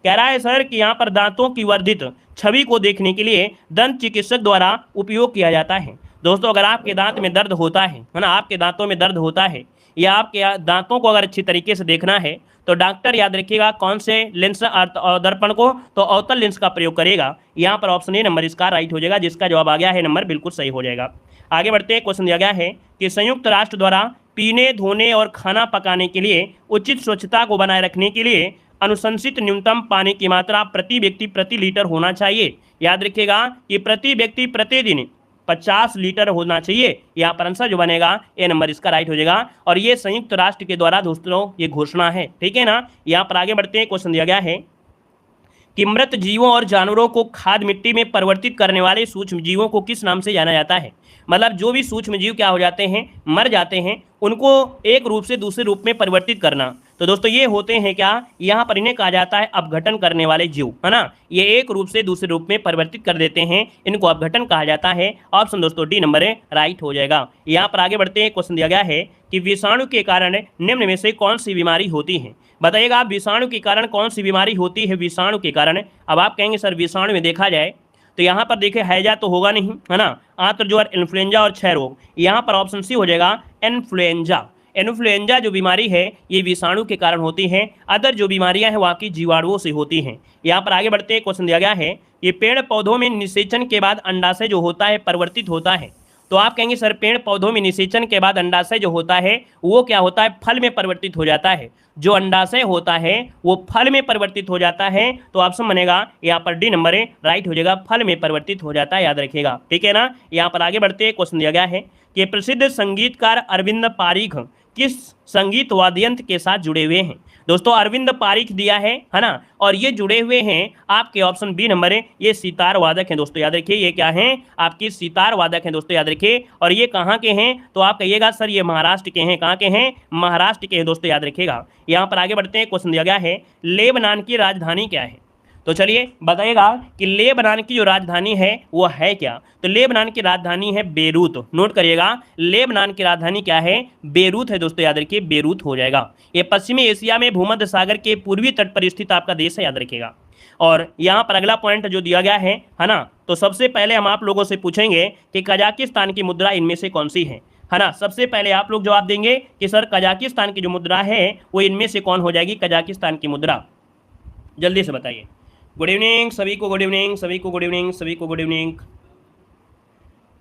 कह रहा है सर कि यहाँ पर दांतों की वर्धित छवि को देखने के लिए दंत चिकित्सक द्वारा उपयोग किया जाता है। दोस्तों अगर आपके दांत में दर्द होता है ना, आपके दांतों में दर्द होता है, या आपके दांतों को अगर अच्छी तरीके से देखना है, तो डॉक्टर याद रखिएगा कौन से लेंस और दर्पण को, तो अवतल लेंस का प्रयोग करेगा। यहाँ पर ऑप्शन ए नंबर इसका राइट हो जाएगा, जिसका जवाब आ गया है नंबर बिल्कुल सही हो जाएगा। आगे बढ़ते हैं, क्वेश्चन दिया गया है कि संयुक्त राष्ट्र द्वारा पीने, धोने और खाना पकाने के लिए उचित स्वच्छता को बनाए रखने के लिए अनुशंसित न्यूनतम पानी की मात्रा प्रति व्यक्ति प्रति लीटर होना चाहिए। याद रखिएगा कि प्रति व्यक्ति प्रतिदिन 50 लीटर होना चाहिए। यहाँ पर आंसर जो बनेगा ए नंबर इसका राइट हो जाएगा, और ये संयुक्त राष्ट्र के द्वारा दोस्तों ये घोषणा है, ठीक है ना। यहाँ पर आगे बढ़ते हैं, क्वेश्चन दिया गया है कि मृत जीवों और जानवरों को खाद मिट्टी में परिवर्तित करने वाले सूक्ष्म जीवों को किस नाम से जाना जाता है। मतलब जो भी सूक्ष्म जीव क्या हो जाते हैं, मर जाते हैं, उनको एक रूप से दूसरे रूप में परिवर्तित करना, तो दोस्तों ये होते हैं क्या, यहाँ पर इन्हें कहा जाता है अपघटन करने वाले जीव, है ना। ये एक रूप से दूसरे रूप में परिवर्तित कर देते हैं, इनको अपघटन कहा जाता है। ऑप्शन दोस्तों डी नंबर है राइट हो जाएगा। यहाँ पर आगे बढ़ते हैं, क्वेश्चन दिया गया है कि विषाणु के कारण निम्न में से कौन सी बीमारी होती है। बताइएगा आप विषाणु के कारण कौन सी बीमारी होती है। विषाणु के कारण, अब आप कहेंगे सर विषाणु में देखा जाए तो यहाँ पर देखिए हैजा तो होगा नहीं, है ना। आंत्रज्वर, इन्फ्लुएंजा और क्षय रोग, यहाँ पर ऑप्शन सी हो जाएगा इन्फ्लुएंजा। इन्फ्लुएंजा जो बीमारी है ये विषाणु के कारण होती है, अदर जो बीमारियां हैं वो आपकी जीवाणुओं से होती हैं। यहाँ पर आगे बढ़ते हैं, क्वेश्चन दिया गया है ये पेड़ पौधों में निषेचन के बाद अंडाशय जो होता है परिवर्तित होता है। तो आप कहेंगे सर पेड़ पौधों में निषेचन के बाद अंडाशय जो होता है वो क्या होता है, फल में परिवर्तित हो जाता है। जो अंडाशय होता है वो फल में परिवर्तित हो जाता है, तो ऑप्शन बनेगा यहाँ पर डी नंबर है राइट हो जाएगा, फल में परिवर्तित हो जाता है, याद रखिएगा, ठीक है ना। यहाँ पर आगे बढ़ते हैं, क्वेश्चन दिया गया है कि प्रसिद्ध संगीतकार अरविंद पारीख किस संगीत वाद्य यंत्र के साथ जुड़े हुए हैं। दोस्तों अरविंद पारीख दिया है ना, और ये जुड़े हुए हैं आपके ऑप्शन बी नंबर है, ये सितार वादक हैं दोस्तों, याद रखिए ये क्या हैं आपकी सितार वादक हैं दोस्तों, याद रखिए। और ये कहाँ के हैं, तो आप कहिएगा सर ये महाराष्ट्र के हैं। कहाँ के हैं, महाराष्ट्र के हैं दोस्तों, याद रखिएगा। यहाँ पर आगे बढ़ते हैं, क्वेश्चन दिया गया है लेबनान की राजधानी क्या है। तो चलिए बताइएगा कि लेबनान की जो राजधानी है वो है क्या। तो लेबनान की राजधानी है बेरूत। नोट करिएगा लेबनान की राजधानी क्या है, बेरूत है दोस्तों, याद रखिए बेरूत हो जाएगा। ये पश्चिमी एशिया में भूमध्य सागर के पूर्वी तट पर स्थित आपका देश है, याद रखिएगा। और यहाँ पर अगला पॉइंट जो दिया गया है ना, तो सबसे पहले हम आप लोगों से पूछेंगे कि कजाकिस्तान की मुद्रा इनमें से कौन सी है ना। सबसे पहले आप लोग जवाब देंगे कि सर कजाकिस्तान की जो मुद्रा है वो इनमें से कौन हो जाएगी, कजाकिस्तान की मुद्रा, जल्दी से बताइए। गुड इवनिंग सभी को, गुड इवनिंग सभी को, गुड इवनिंग सभी को, गुड इवनिंग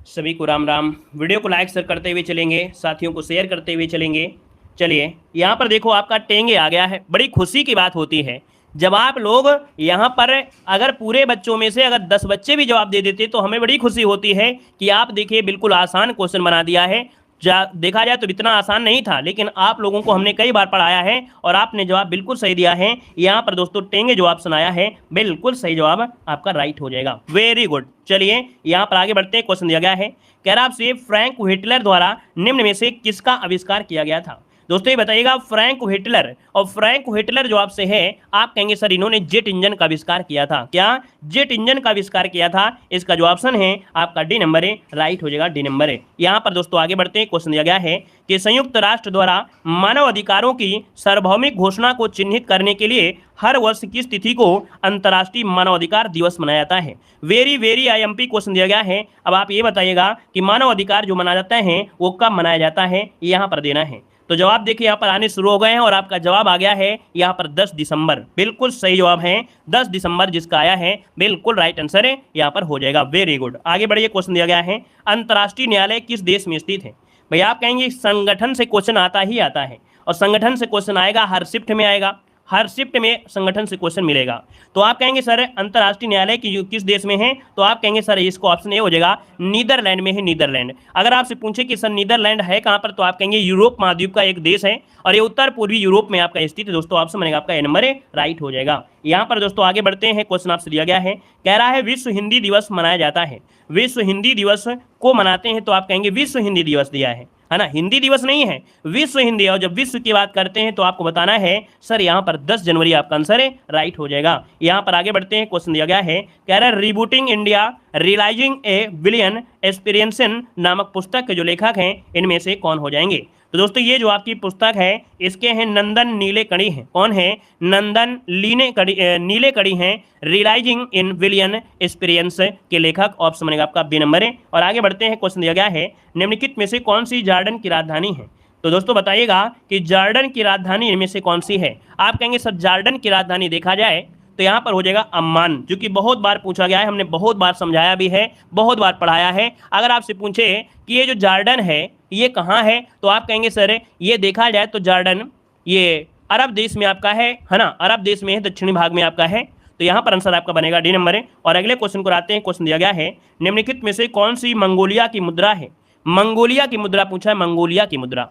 सभी को, राम राम। वीडियो को लाइक शेयर करते हुए चलेंगे, साथियों को शेयर करते हुए चलेंगे। चलिए यहाँ पर देखो आपका टेंगे आ गया है। बड़ी खुशी की बात होती है जब आप लोग यहाँ पर अगर पूरे बच्चों में से अगर 10 बच्चे भी जवाब दे देते तो हमें बड़ी खुशी होती है कि आप देखिए बिल्कुल आसान क्वेश्चन बना दिया है। देखा जाए तो इतना आसान नहीं था, लेकिन आप लोगों को हमने कई बार पढ़ाया है और आपने जवाब बिल्कुल सही दिया है। यहाँ पर दोस्तों टेंगे जो ऑप्शन आया है बिल्कुल सही जवाब आपका राइट हो जाएगा, वेरी गुड। चलिए यहाँ पर आगे बढ़ते हैं, क्वेश्चन दिया गया है कह रहा आपसे फ्रैंक व्हिटलर द्वारा निम्न में से किसका आविष्कार किया गया था। दोस्तों ये बताइएगा फ्रैंक व्हिटलर, और फ्रैंक व्हिटलर जो आपसे है आप कहेंगे सर इन्होंने जेट इंजन का आविष्कार किया था। क्या जेट इंजन का आविष्कार किया था, इसका जो ऑप्शन है आपका डी नंबर है, राइट हो जाएगा, डी नंबर है। यहाँ पर दोस्तों आगे बढ़ते हैं, क्वेश्चन दिया गया है कि संयुक्त राष्ट्र द्वारा मानव अधिकारों की सार्वभौमिक घोषणा को चिन्हित करने के लिए हर वर्ष किस तिथि को अंतर्राष्ट्रीय मानवाधिकार दिवस मनाया जाता है। वेरी आईएमपी क्वेश्चन दिया गया है। अब आप ये बताइएगा कि मानव अधिकार जो मनाया जाता है वो कब मनाया जाता है, यहाँ पर देना है। तो जवाब देखिए यहाँ पर आने शुरू हो गए हैं और आपका जवाब आ गया है यहाँ पर 10 दिसंबर, बिल्कुल सही जवाब है 10 दिसंबर जिसका आया है, बिल्कुल राइट आंसर है, यहाँ पर हो जाएगा, वेरी गुड। आगे बढ़िए, क्वेश्चन दिया गया है अंतर्राष्ट्रीय न्यायालय किस देश में स्थित है। भैया आप कहेंगे संगठन से क्वेश्चन आता ही आता है, और संगठन से क्वेश्चन आएगा हर शिफ्ट में आएगा, हर शिफ्ट में संगठन से क्वेश्चन मिलेगा। तो आप कहेंगे सर अंतर्राष्ट्रीय न्यायालय किस देश में है, तो आप कहेंगे सर इसको ऑप्शन ए हो जाएगा, नीदरलैंड में है, नीदरलैंड। अगर आपसे पूछे कि सर नीदरलैंड है कहाँ पर, तो आप कहेंगे यूरोप महाद्वीप का एक देश है और ये उत्तर पूर्वी यूरोप में आपका स्थित है। दोस्तों ऑप्शन बनेगा आपका ए नंबर राइट हो जाएगा। यहाँ पर दोस्तों आगे बढ़ते हैं, क्वेश्चन आपसे दिया गया है, कह रहा है विश्व हिंदी दिवस मनाया जाता है, विश्व हिंदी दिवस को मनाते हैं, तो आप कहेंगे विश्व हिंदी दिवस दिया है ना, हिंदी दिवस नहीं है, विश्व हिंदी। और जब विश्व की बात करते हैं तो आपको बताना है सर यहाँ पर 10 जनवरी आपका आंसर है, राइट हो जाएगा। यहाँ पर आगे बढ़ते हैं, क्वेश्चन दिया गया है, कह रहा है रिबूटिंग इंडिया रियलाइजिंग ए विलियन एस्पिरेशन नामक पुस्तक के जो लेखक हैं इनमें से कौन हो जाएंगे। तो दोस्तों ये जो आपकी पुस्तक है इसके हैं नंदन नीलेकणी हैं, कौन है, नंदन नीलेकणी हैं, रियलाइजिंग इन विलियन एक्सपीरियंस के लेखक, ऑप्शन बनेगा आपका बी नंबर है। और आगे बढ़ते हैं, क्वेश्चन दिया गया है निम्नलिखित में से कौन सी जॉर्डन की राजधानी है। तो दोस्तों बताइएगा कि जॉर्डन की राजधानी इनमें से कौन सी है। आप कहेंगे सर जॉर्डन की राजधानी देखा जाए तो यहाँ पर हो जाएगा अम्मान, जो कि बहुत बार पूछा गया है, हमने बहुत बार समझाया भी है, बहुत बार पढ़ाया है। अगर आपसे पूछे कि ये जो जॉर्डन है ये कहाँ है, तो आप कहेंगे सर ये देखा जाए तो जॉर्डन ये अरब देश में आपका है ना, अरब देश में है, दक्षिणी भाग में आपका है। तो यहाँ पर आंसर आपका बनेगा डी नंबर है। और अगले क्वेश्चन को आते हैं, क्वेश्चन दिया गया है निम्नलिखित में से कौन सी मंगोलिया की मुद्रा है। मंगोलिया की मुद्रा पूछा है, मंगोलिया की मुद्रा।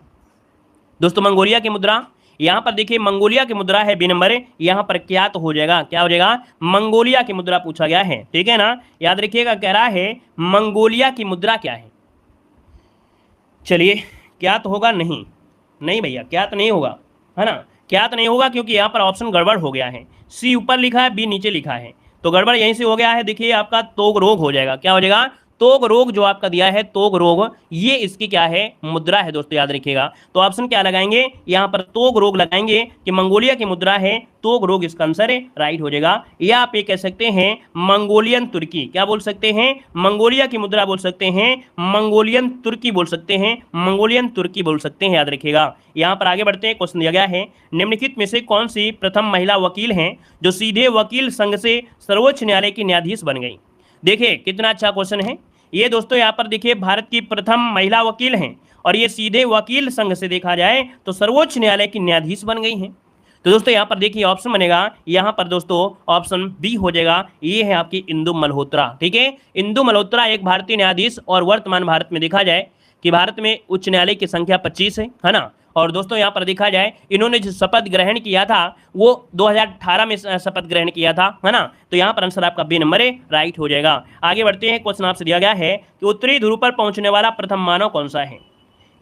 दोस्तों मंगोलिया की मुद्रा, यहाँ पर देखिए मंगोलिया की मुद्रा है बी नंबर है। यहाँ पर क्या तो हो जाएगा, क्या हो जाएगा, मंगोलिया की मुद्रा पूछा गया है, ठीक है ना, याद रखिएगा। कह रहा है मंगोलिया की मुद्रा क्या है। चलिए क्या तो होगा, नहीं भैया क्या तो नहीं होगा, है ना, क्या तो नहीं होगा, क्योंकि यहाँ पर ऑप्शन गड़बड़ हो गया है, सी ऊपर लिखा है बी नीचे लिखा है, तो गड़बड़ यहीं से हो गया है। देखिए आपका तोग रोग हो जाएगा, क्या हो जाएगा, तोग रोग जो आपका दिया है तोग रोग, ये इसकी क्या है, मुद्रा है। दोस्तों याद रखिएगा, तो ऑप्शन क्या लगाएंगे, यहाँ पर तोग रोग लगाएंगे कि मंगोलिया की मुद्रा है तोग रोग, इसका आंसर है, राइट हो जाएगा। या आप ये कह सकते हैं मंगोलियन तुर्की, क्या बोल सकते हैं, मंगोलिया की मुद्रा बोल सकते हैं, मंगोलियन तुर्की बोल सकते हैं, मंगोलियन तुर्की बोल सकते हैं, याद रखिएगा। यहाँ पर आगे बढ़ते हैं, क्वेश्चन दिया गया है निम्नलिखित में से कौन सी प्रथम महिला वकील हैं जो सीधे वकील संघ से सर्वोच्च न्यायालय की न्यायाधीश बन गई। देखिए कितना अच्छा क्वेश्चन है ये दोस्तों। यहाँ पर देखिए भारत की प्रथम महिला वकील हैं और ये सीधे वकील संघ से देखा जाए तो सर्वोच्च न्यायालय की न्यायाधीश बन गई हैं। तो दोस्तों यहाँ पर देखिए ऑप्शन बनेगा, यहाँ पर दोस्तों ऑप्शन बी हो जाएगा, ये है आपकी इंदु मल्होत्रा, ठीक है। इंदु मल्होत्रा एक भारतीय न्यायाधीश और वर्तमान भारत में देखा जाए कि भारत में उच्च न्यायालय की संख्या 25 है ना। और दोस्तों यहाँ पर देखा जाए इन्होंने जो शपथ ग्रहण किया था वो 2018 में शपथ ग्रहण किया था, है ना। तो यहाँ पर आंसर आपका बी नंबर है, राइट हो जाएगा। आगे बढ़ते हैं, क्वेश्चन आपसे दिया गया है कि उत्तरी ध्रुव पर पहुंचने वाला प्रथम मानव कौन सा है।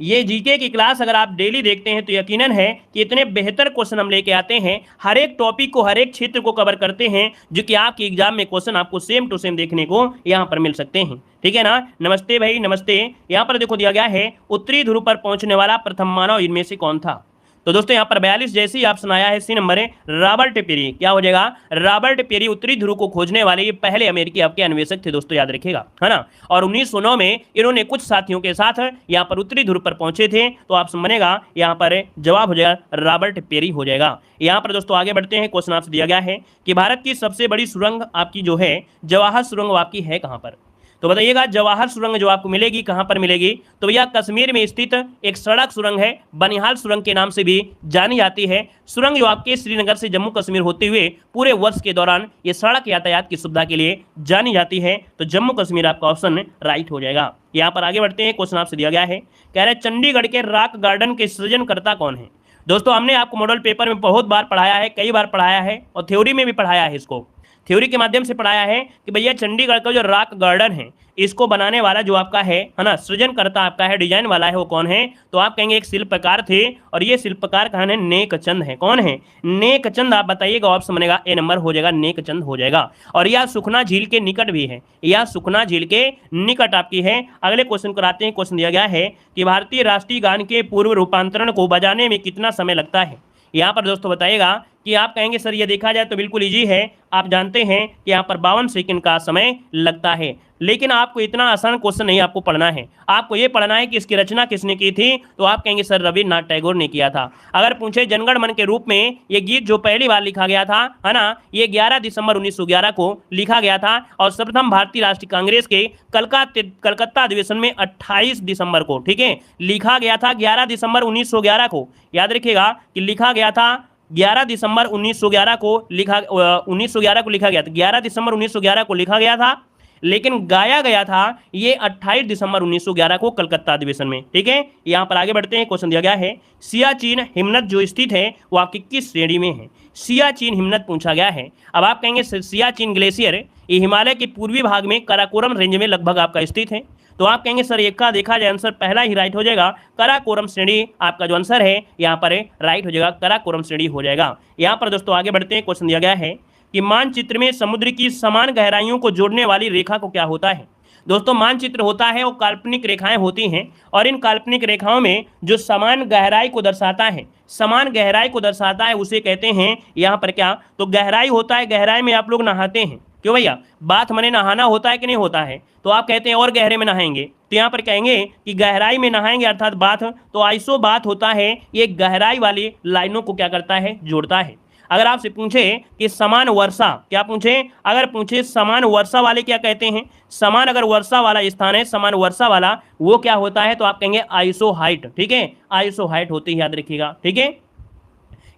ये जीके की क्लास अगर आप डेली देखते हैं तो यकीनन है कि इतने बेहतर क्वेश्चन हम लेके आते हैं, हर एक टॉपिक को, हर एक क्षेत्र को कवर करते हैं, जो कि आपके एग्जाम में क्वेश्चन आपको सेम टू सेम देखने को यहाँ पर मिल सकते हैं, ठीक है ना। नमस्ते भाई नमस्ते। यहाँ पर देखो दिया गया है उत्तरी ध्रुव पर पहुंचने वाला प्रथम मानव इनमें से कौन था। तो दोस्तों यहाँ पर 42 जैसे ही ऑप्शन आया है, सी नंबर है रॉबर्ट पेरी। क्या हो जाएगा, रॉबर्ट पेरी उत्तरी ध्रुव को खोजने वाले ये पहले अमेरिकी आपके अन्वेषक थे दोस्तों, याद रखिएगा, है ना। और 1909 में इन्होंने कुछ साथियों के साथ यहाँ पर उत्तरी ध्रुव पर पहुंचे थे। तो ऑप्शन बनेगा यहाँ पर जवाब हो जाएगा रॉबर्ट पेरी हो जाएगा। यहाँ पर दोस्तों आगे बढ़ते हैं, क्वेश्चन आपसे दिया गया है कि भारत की सबसे बड़ी सुरंग आपकी जो है जवाहर सुरंग आपकी है कहाँ पर। तो बताइएगा जवाहर सुरंग जो आपको मिलेगी कहां पर मिलेगी, तो भैया कश्मीर में स्थित एक सड़क सुरंग है, बनिहाल सुरंग के नाम से भी जानी जाती है। सुरंग जो आपके श्रीनगर से जम्मू कश्मीर होते हुए पूरे वर्ष के दौरान ये सड़क यातायात की सुविधा के लिए जानी जाती है। तो जम्मू कश्मीर आपका ऑप्शन राइट हो जाएगा। यहाँ पर आगे बढ़ते हैं, क्वेश्चन आपसे दिया गया है, कह रहे चंडीगढ़ के रॉक गार्डन के सृजनकर्ता कौन है। दोस्तों हमने आपको मॉडल पेपर में बहुत बार पढ़ाया है, कई बार पढ़ाया है, और थ्योरी में भी पढ़ाया है, इसको थ्योरी के माध्यम से पढ़ाया है कि भैया चंडीगढ़ का जो रॉक गार्डन है इसको बनाने वाला जो आपका है ना, सृजनकर्ता आपका है, डिजाइन वाला है, वो कौन है। तो आप कहेंगे एक शिल्पकार थे और ये शिल्पकार का है नेकचंद है। कौन है, नेकचंद। आप बताइएगा, ऑप्शन बनेगा ए नंबर हो जाएगा, नेकचंद हो जाएगा। और यह सुखना झील के निकट भी है, यह सुखना झील के निकट आपकी है। अगले क्वेश्चन को आते हैं, क्वेश्चन दिया गया है कि भारतीय राष्ट्रीय गान के पूर्व रूपांतरण को बजाने में कितना समय लगता है। यहाँ पर दोस्तों बताइएगा कि आप कहेंगे सर ये देखा जाए तो बिल्कुल इजी है, आप जानते हैं कि यहाँ पर 52 सेकंड का समय लगता है। लेकिन आपको इतना आसान क्वेश्चन नहीं आपको पढ़ना है, आपको ये पढ़ना है कि इसकी रचना किसने की थी। तो आप कहेंगे सर रविन्द्रनाथ टैगोर ने किया था। अगर पूछे जनगण मन के रूप में ये गीत जो पहली बार लिखा गया था, है ना, ये 11 दिसंबर 1911 को लिखा गया था और सर्वप्रथम भारतीय राष्ट्रीय कांग्रेस के कलकत्ता अधिवेशन में 28 दिसंबर को, ठीक है, लिखा गया था। 11 दिसंबर 1911 को याद रखिएगा कि लिखा गया था 11 दिसंबर 1911 को लिखा 1911 को लिखा गया था, 11 दिसंबर 1911 को लिखा गया था, लेकिन गाया गया था ये 28 दिसंबर 1911 को कलकत्ता अधिवेशन में। ठीक है, यहां पर आगे बढ़ते हैं। क्वेश्चन दिया गया है सियाचिन हिमनद जो स्थित है वो आपकी किस श्रेणी में है? सियाचिन हिमनद पूछा गया है। अब आप कहेंगे सियाचिन ग्लेशियर ये हिमालय के पूर्वी भाग में काराकोरम रेंज में लगभग आपका स्थित है। तो आप कहेंगे सर एक का देखा जाए आंसर पहला ही राइट हो जाएगा, काराकोरम श्रेणी आपका जो आंसर है यहाँ पर राइट हो जाएगा, काराकोरम श्रेणी हो जाएगा। यहाँ पर दोस्तों आगे बढ़ते हैं। क्वेश्चन दिया गया है कि मानचित्र में समुद्र की समान गहराइयों को जोड़ने वाली रेखा को क्या होता है? दोस्तों मानचित्र होता है वो काल्पनिक रेखाएं होती हैं, और इन काल्पनिक रेखाओं में जो समान गहराई को दर्शाता है, समान गहराई को दर्शाता है उसे कहते हैं यहाँ पर क्या, तो गहराई होता है। गहराई में आप लोग नहाते हैं, क्यों भैया? बाथ मने नहाना होता है कि नहीं होता है? तो आप कहते हैं और गहरे में नहाएंगे, तो यहाँ पर कहेंगे कि गहराई में नहाएंगे अर्थात बाथ, तो आइसो बाथ होता है, ये गहराई वाली लाइनों को क्या करता है? जोड़ता है। अगर आपसे पूछे कि समान वर्षा, क्या पूछे? अगर पूछे समान वर्षा वाले क्या कहते हैं? समान अगर वर्षा वाला स्थान है, समान वर्षा वाला वो क्या होता है? तो आप कहेंगे आइसो हाइट। ठीक है, आइसो हाइट होती है, याद रखिएगा। ठीक है,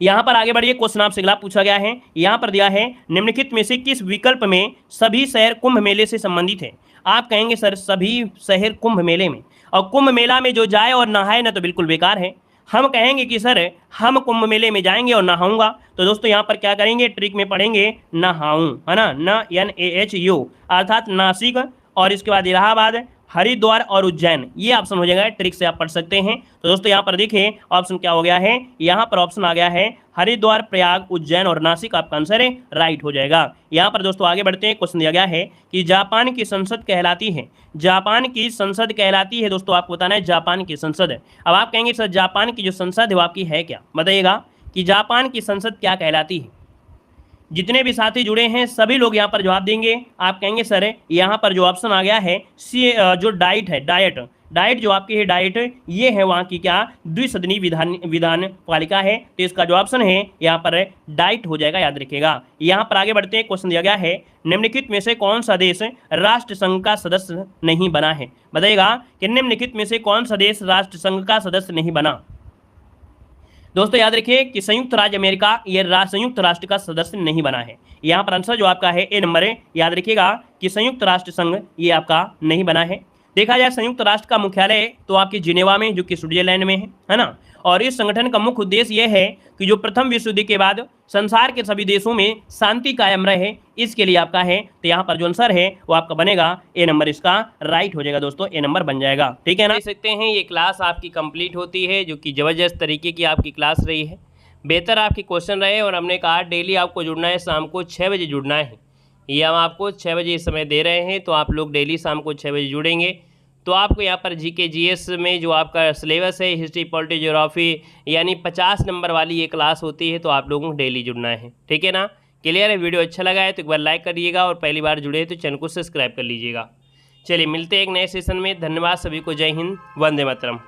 यहां पर आगे बढ़िए। क्वेश्चन आपसे अगला पूछा गया है, यहां पर दिया है निम्नलिखित में से किस विकल्प में सभी शहर कुंभ मेले से संबंधित है? आप कहेंगे सर सभी शहर कुंभ मेले में, और कुंभ मेला में जो जाए और नहाए ना तो बिल्कुल बेकार है। हम कहेंगे कि सर हम कुंभ मेले में जाएंगे और नहाऊंगा, तो दोस्तों यहाँ पर क्या करेंगे? ट्रिक में पढ़ेंगे नहाऊं, है ना, NAHU अर्थात नासिक, और इसके बाद इलाहाबाद, हरिद्वार और उज्जैन, ये ऑप्शन हो जाएगा। ट्रिक से आप पढ़ सकते हैं। तो दोस्तों यहाँ पर देखिए ऑप्शन क्या हो गया है, यहाँ पर ऑप्शन आ गया है हरिद्वार, प्रयाग, उज्जैन और नासिक, आपका आंसर है राइट हो जाएगा। यहाँ पर दोस्तों आगे बढ़ते हैं। क्वेश्चन दिया गया है कि जापान की संसद कहलाती है, जापान की संसद कहलाती है। दोस्तों आपको बताना है जापान की संसद है। अब आप कहेंगे सर जापान की जो संसद है वो आपकी है क्या? बताइएगा कि जापान की संसद क्या कहलाती है। जितने भी साथी जुड़े हैं सभी लोग यहाँ पर जवाब देंगे। आप कहेंगे सर यहाँ पर जो ऑप्शन आ गया है सी, जो डाइट है, डाइट जो आपकी है डाइट, ये है वहाँ की क्या? द्विसदनी विधान पालिका है। तो इसका जो ऑप्शन है यहाँ पर डाइट हो जाएगा, याद रखिएगा। यहाँ पर आगे बढ़ते हैं। क्वेश्चन दिया गया है निम्नलिखित में से कौन सा देश राष्ट्र संघ का सदस्य नहीं बना है? बताइएगा कि निम्नलिखित में से कौन सा देश राष्ट्र संघ का सदस्य नहीं बना? दोस्तों याद रखिए कि संयुक्त राज्य अमेरिका ये संयुक्त राष्ट्र का सदस्य नहीं बना है। यहाँ पर आंसर जो आपका है ए नंबर है। याद रखिएगा कि संयुक्त राष्ट्र संघ ये आपका नहीं बना है। देखा जाए संयुक्त राष्ट्र का मुख्यालय तो आपकी जिनेवा में, जो कि स्विट्जरलैंड में है ना। और इस संगठन का मुख्य उद्देश्य यह है कि जो प्रथम विश्व युद्ध के बाद संसार के सभी देशों में शांति कायम रहे, इसके लिए आपका है। तो यहाँ पर जो आंसर है वो आपका बनेगा ए नंबर, इसका राइट हो जाएगा दोस्तों, ए नंबर बन जाएगा। ठीक है ना, देख सकते हैं ये क्लास आपकी कंप्लीट होती है, जो कि ज़बरदस्त तरीके की आपकी क्लास रही है। बेहतर आपके क्वेश्चन रहे, और हमने कहा डेली आपको जुड़ना है, शाम को 6 बजे जुड़ना है। ये हम आपको 6 बजे इस समय दे रहे हैं, तो आप लोग डेली शाम को 6 बजे जुड़ेंगे तो आपको यहाँ पर GK GS में जो आपका सिलेबस है हिस्ट्री, पॉलिटी, ज्योग्राफी, यानी 50 नंबर वाली ये क्लास होती है, तो आप लोगों को डेली जुड़ना है। ठीक है ना, क्लियर है? वीडियो अच्छा लगा है तो एक बार लाइक करिएगा, और पहली बार जुड़े तो चैनल को सब्सक्राइब कर लीजिएगा। चलिए मिलते हैं एक नए सेशन में। धन्यवाद सभी को, जय हिंद, वंदे मातरम।